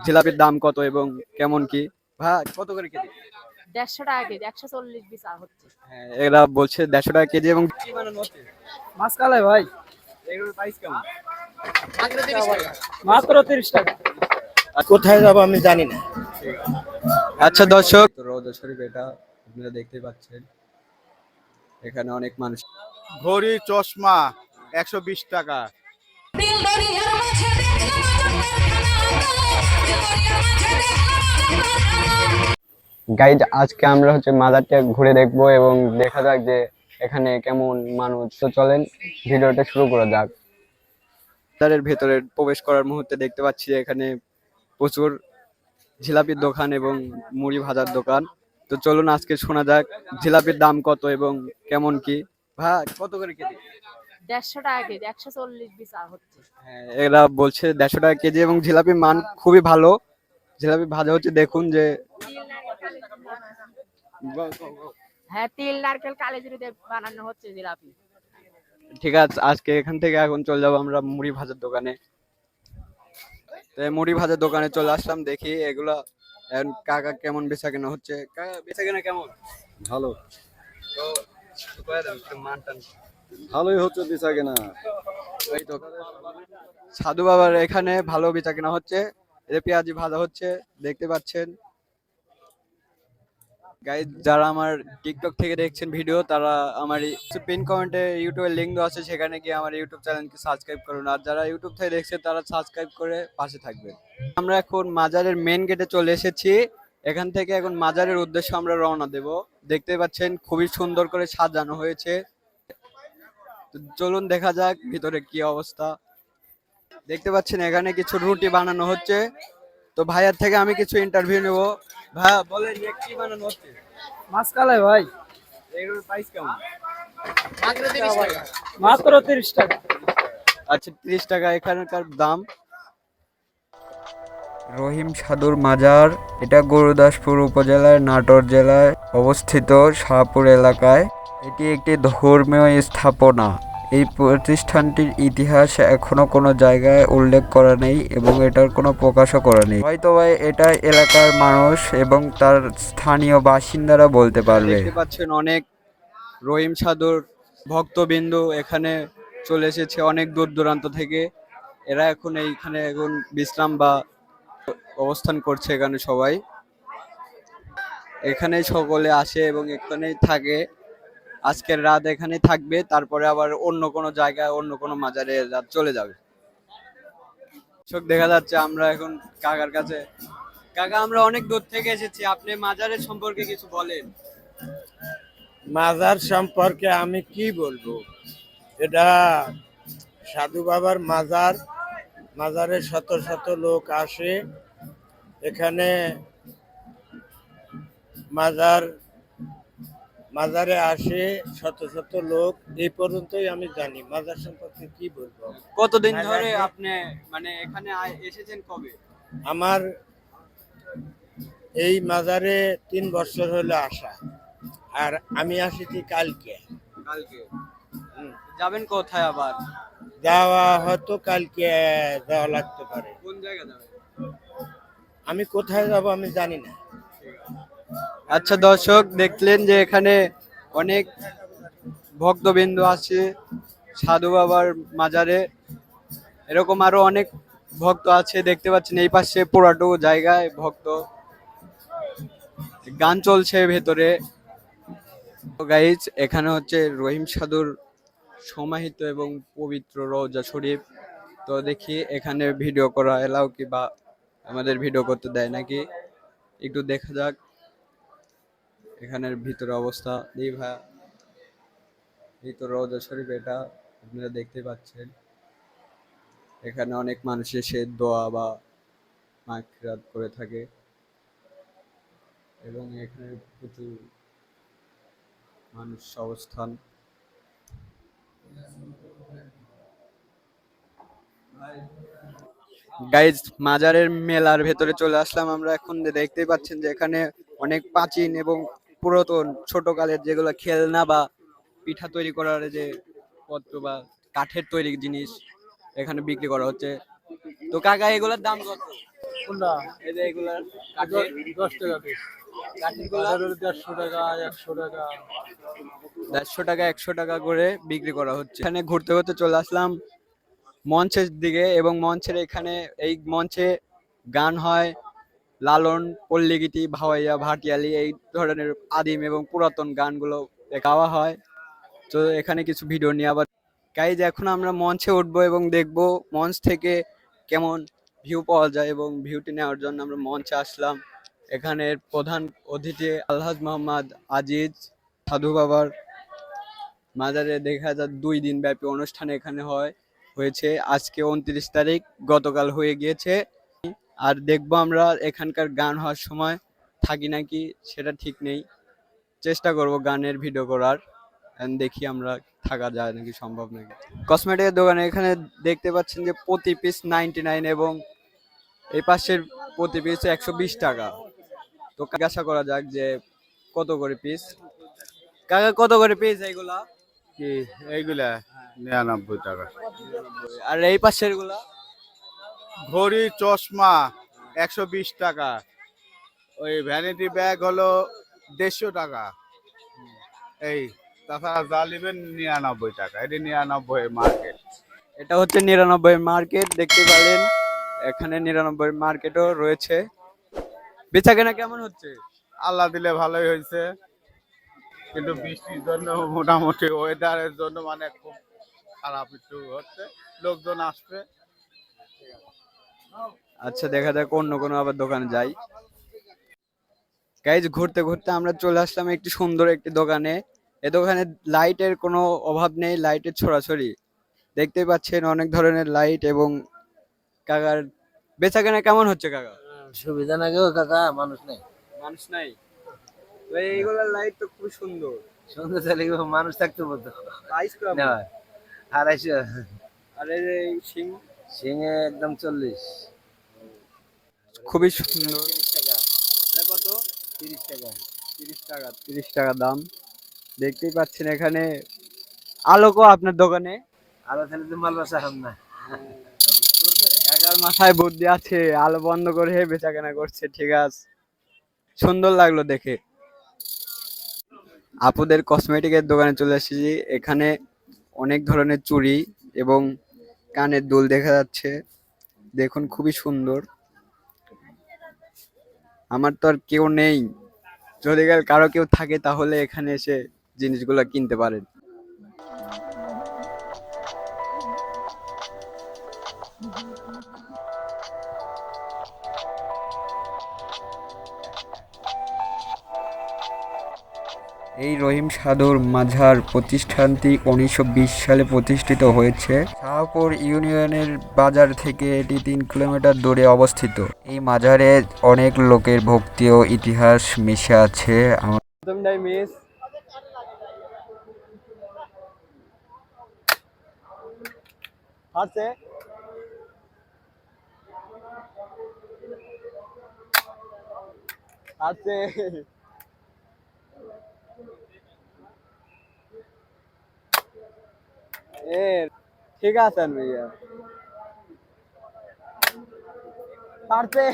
জিলাপির দাম কত এবং কেমন কি? ভাই কত করে কেজি? 150 টাকা কেজি, 140 বিচা হচ্ছে। হ্যাঁ, এরা বলছে 150 টাকা কেজি এবং কি বানানো হচ্ছে? মাছ কালাই ভাই, এগুলোর প্রাইস কেমন? মাত্র 30 টাকা। কোথায় যাবো আমি জানি না। আচ্ছা দর্শক, তো রওজা শরীফ এটা আপনারা দেখতে পাচ্ছেন, এখানে অনেক মানুষ। ঘড়ি চশমা 120 টাকা। গাইজ, আজকে আমরা মাজারটা ঘুরে দেখবো এবং দেখা যাক যে এখানে কেমন মানুষ। তো চলেন ভিডিওটা শুরু করা যাক। মাজারের ভেতরে প্রবেশ করার মুহূর্তে দেখতে পাচ্ছি যে এখানে প্রচুর জিলাপির দোকান এবং মুড়ি ভাজার দোকান। তো চলুন আজকে শোনা যাক জিলাপির দাম কত এবং কেমন কি। ভাই কত করে কেজি? 150 টাকা কেজি, 140 বিচা হচ্ছে। হ্যাঁ, এরা বলছে 150 টাকা কেজি এবং জিলাপির মান খুবই ভালো। জিলাপি ভাজা হচ্ছে, দেখুন যে হ্যাঁ, তিল নারকেল কালিজিরা দিয়ে বানানো হচ্ছে জিলাপি। ঠিক আছে, আজকে এখান থেকে এখন চলে যাবো আমরা মুড়ি ভাজার দোকানে। তো এই মুড়ি ভাজার দোকানে চলে আসলাম, দেখি এগুলা এখন কাকা কেমন বেচা কেনা হচ্ছে। কাকা বেচা কেনা কেমন? ভালো, তো কয়ে দেন একটু মান টান। ভালোই হচ্ছে বেচা কেনা। ওই তো সাধু বাবার এখানে ভালো বেচা কেনা হচ্ছে। এদের পেঁয়াজি ভাজা হচ্ছে, দেখতে পাচ্ছেন। গাইজ, যারা আমার টিকটক থেকে দেখছেন ভিডিও, তারা আমার পিন কমেন্টে ইউটিউবের লিঙ্ক দেওয়া আছে, সেখানে গিয়ে আমার ইউটিউব চ্যানেলকে সাবস্ক্রাইব করুন। আর যারা ইউটিউব থেকে দেখছেন তারা সাবস্ক্রাইব করে পাশে থাকবেন। আমরা এখন মাজারের মেন গেটে চলে এসেছি। এখান থেকে এখন মাজারের উদ্দেশ্যে আমরা রওনা দেব। দেখতে পাচ্ছেন খুবই সুন্দর করে সাজানো হয়েছে। তো চলুন দেখা যাক ভিতরে কি অবস্থা। দেখতে পাচ্ছেন এখানে কিছু রুটি বানানো হচ্ছে। তো ভাইয়ার থেকে আমি কিছু ইন্টারভিউ নেব। ভাইয়া বলেন যে কি বানানো হচ্ছে? মাছ কালাই ভাই, এগুলোর প্রাইস কেমন? মাত্র 30 টাকা। আচ্ছা, 30 টাকা এখানকার দাম। রহিম সাধুর মাজার, এটা গুরুদাসপুর উপজেলার নাটোর জেলায় অবস্থিত শাহপুর এলাকায়। এটি একটি ধর্মীয় স্থাপনা। এই প্রতিষ্ঠানটির ইতিহাস এখনো কোনো জায়গায় উল্লেখ করা নেই এবং এটার কোনো প্রকাশও করা নেই। হয়তো এটা এলাকার মানুষ এবং তার স্থানীয় বাসিন্দারা বলতে পারবে। দেখতে পাচ্ছেন অনেক রহিম সাধুর ভক্তবিন্দু এখানে চলে এসেছে অনেক দূর দূরান্ত থেকে। এরা এখন এইখানে এখন বিশ্রাম বা অবস্থান করছে। এখানে সবাই এখানে সকলে আসে এবং এখানেই থাকে। আজকের রাত এখানেই থাকবে, তারপরে আবার অন্য কোনো জায়গায় অন্য কোনো মাজারে রাত চলে যাবে। চোখ দেখা যাচ্ছে আমরা এখন কাকার কাছে। কাকা, আমরা অনেক দূর থেকে এসেছি, আপনি মাজারের সম্পর্কে কিছু বলেন। মাজার সম্পর্কে আমি কি বলবো, এটা সাধু বাবার মাজার। মাজারে শত শত লোক আসে এখানে। মাজারে আসে শত শত লোক। এই পর্যন্তই আমি জানি। মাজার সম্পর্কে কি বলবো। কতদিন ধরে আপনি এখানে এসেছেন? কবে? আমার এই মাজারে 3 বছর হলো আসা, আর আমি আসিছি কালকে। কালকে যাবেন কোথায় আবার? যাওয়া হয়তো কালকে যাওয়া লাগতে পারে। কোন জায়গা যাবেন? আমি কোথায় যাব আমি জানি না। আচ্ছা দর্শক, দেখলেন যে এখানে অনেক ভক্তবিন্দু আছে সাধু বাবার মাজারে। এরকম আরো অনেক ভক্ত আছে, দেখতে পাচ্ছেন এই পাশে পুরাটুকু জায়গায় ভক্ত। গান চলছে ভেতরে। গাইজ, এখানে রহিম সাধুর সমাহিত এবং পবিত্র রওজা শরীফ। তো দেখি এখানে ভিডিও করা এলাও কি, বা আমাদের ভিডিও করতে দেয় নাকি, একটু দেখা যাক এখানের ভিতরে অবস্থা। এই ভাইয়া, এই তো রওজা শরীফ, এটা আপনারা দেখতে পাচ্ছেন। এখানে অনেক মানুষ এসে দোয়া বা মাগফিরাত করে থাকে এবং এখানে প্রচুর মানুষ অবস্থান। গাইজ, মাজারের মেলার ভেতরে চলে আসলাম আমরা এখন। দেখতেই পাচ্ছেন যে এখানে অনেক প্রাচীন এবং পুরাতন ছোটকালের যেগুলো খেলনা বা পিঠা তৈরি করার যে পত্র বা কাঠের তৈরি জিনিস এখানে বিক্রি করা হচ্ছে। তো কাকা, এগুলোর দাম কত? কোনটা এই যে এগুলা 10 টাকা পিস কাঠিগুলা 150 টাকা 100 টাকা 150 টাকা 100 টাকা করে বিক্রি করা হচ্ছে। এখানে ঘুরতে ঘুরতে চলে আসলাম মঞ্চের দিকে, এবং মঞ্চের এখানে এই মঞ্চে গান হয় লালন, পল্লীগীতি, ভাওয়াইয়া, ভাটিয়ালি, এই ধরনের আদিম এবং পুরাতন গানগুলো গাওয়া হয়। তো এখানে কিছু ভিডিও নিয়ে আবার গাইজ এখন আমরা মঞ্চে উঠবো এবং দেখবো মঞ্চ থেকে কেমন ভিউ পাওয়া যায়, এবং ভিউটি নেওয়ার জন্য আমরা মঞ্চে আসলাম। এখানের প্রধান অতিথি আলহাজ মোহাম্মদ আজিজ সাধু বাবার মাজারে দেখা যায় 2 দিন ব্যাপী অনুষ্ঠান এখানে হয়েছে। আজকে 29 তারিখ, গতকাল হয়ে গিয়েছে। আর দেখবো আমরা এখানকার গান হওয়ার সময় থাকি নাকি সেটা ঠিক নেই, চেষ্টা করব গানের ভিডিও করার, and দেখি আমরা থাকা যায় নাকি, সম্ভব নাকি। কসমেটিকের দোকানে এখানে দেখতে পাচ্ছেন যে প্রতি পিস 99 এবং এই পাশের প্রতি পিস 120 টাকা। তো জিজ্ঞাসা করা যাক যে কত করে পিস। কাকা কত করে পিস এইগুলা? কি এইগুলা 99 টাকা। আর এই পাশের গুলা? ঘড়ি চশমা 120 টাকা। ওই ভ্যানিটি ব্যাগ হলো 150 টাকা। এই তাছাড়া যা নেবেন 99 টাকা। এটি 99 মার্কেট। এটা হচ্ছে 99 মার্কেট, দেখতে পারেন এখানে 99 মার্কেটও রয়েছে। বেচা কেনা কেমন হচ্ছে? আল্লাহ দিলে ভালোই হয়েছে, কিন্তু বৃষ্টির জন্য মোটামুটি ওয়েদারের জন্য মানে খুব খারাপ একটু হচ্ছে, লোকজন আসবে। আচ্ছা, দেখা যাক অন্য কোনো আবার দোকানে যাই। গাইজ ঘুরতে ঘুরতে আমরা চলে আসলাম একটি সুন্দর একটি দোকানে। এ দোকানে লাইটের কোনো অভাব নেই, লাইটের ছড়াছড়ি দেখতেই পাচ্ছেন, অনেক ধরনের লাইট। এবং কাকার বেচা কেনা কেমন হচ্ছে কাকা? সুবিধা না গো কাকা, মানুষ নেই। মানুষ নাই তো এইগুলার লাইট তো খুব সুন্দর সুন্দর চাইলে মানুষ থাকতে বলতো। প্রাইস কত? 250। আর এই যে সিং সিংহে একদম 40। খুবই সুন্দর। 30 টাকা। এটা কত? 30 টাকা। 30 টাকা। 30 টাকা দাম। দেখতেই পাচ্ছেন এখানে আলোকও আপনার দোকানে। আলো তাহলে তো মাল বাসা হাম না। কাকার মাথায় বুদ্ধি আছে, আলো বন্ধ করে বেচা কেনা করছে। ঠিক আছে, সুন্দর লাগলো দেখে। আপুদের কসমেটিকের দোকানে চলে এসেছি। এখানে অনেক ধরনের চুড়ি এবং কানের দুল দেখা যাচ্ছে, দেখুন খুবই সুন্দর। আমার তো আর কেউ নেই, যদি কারো কেউ থাকে তাহলে এখানে এসে জিনিসগুলো কিনতে পারেন। এই রহিম সাধুর মাজার প্রতিষ্ঠানটি 1920 সালে প্রতিষ্ঠিত হয়েছে। শাহপুর ইউনিয়নের বাজার থেকে এটি 3 কিলোমিটার দূরে অবস্থিত। এই মাজারে অনেক লোকের ভক্তি ও ইতিহাস মিশে আছে। ঠিক আছে ভাইয়া, পারছে।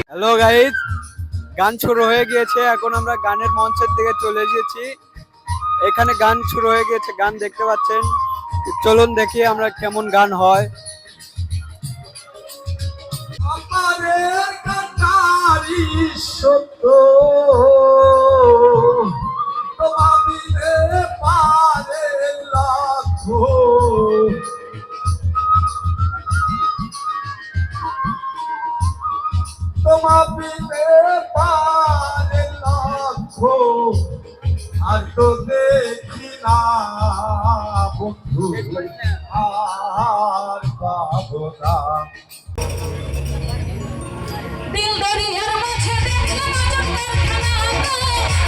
হ্যালো গাইজ, গান শুরু হয়ে গিয়েছে। এখন আমরা গানের মঞ্চের দিকে চলে এসেছি। এখানে গান শুরু হয়ে গিয়েছে, গান দেখতে পাচ্ছেন। চলুন দেখি আমরা কেমন গান হয়। আর তো দেখি না বন্ধু, আর পাবো না। দিল দরিয়ার মাঝে দেখলাম আজব কারখানা,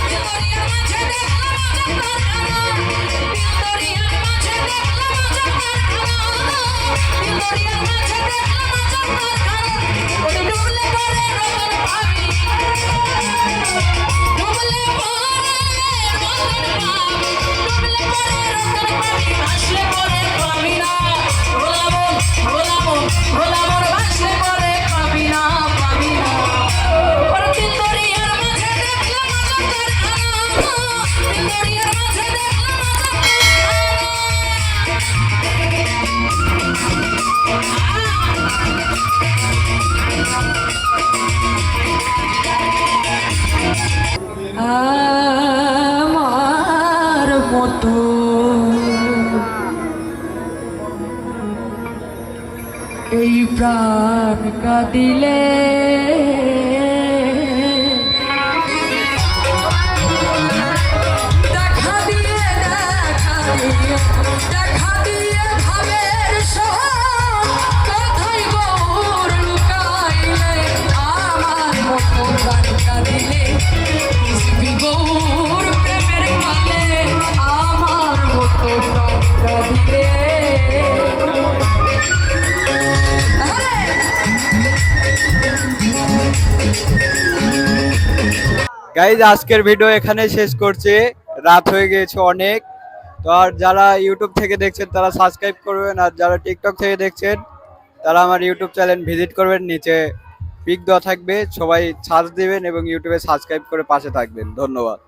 দিল দরিয়ার মাঝে দেখলাম আজব কারখানা, দিল দরিয়ার মাঝে দেখলাম আজব কারখানা, দিল দরিয়ার মাঝে দেখলাম আজব কারখানা। প্রাণ কাঁদিলে দেখা দিয়ে ভাবের সব কথাই গৌর লুকাইলে আমার মতো প্রাণ কাঁদিলে বুঝবি গৌর প্রেমের কালে আমার মতো প্রাণ কাঁদিলে। গাইজ আজকের ভিডিও এখানে শেষ করছি, রাত হয়ে গিয়েছে অনেক। তো আর যারা ইউটিউব থেকে দেখছেন তারা সাবস্ক্রাইব করবেন, আর যারা টিকটক থেকে দেখছেন তারা আমার ইউটিউব চ্যানেল ভিজিট করবেন, নিচে পিক দেওয়া থাকবে, সবাই সার্চ দিবেন এবং ইউটিউবে সাবস্ক্রাইব করে পাশে থাকবেন। ধন্যবাদ।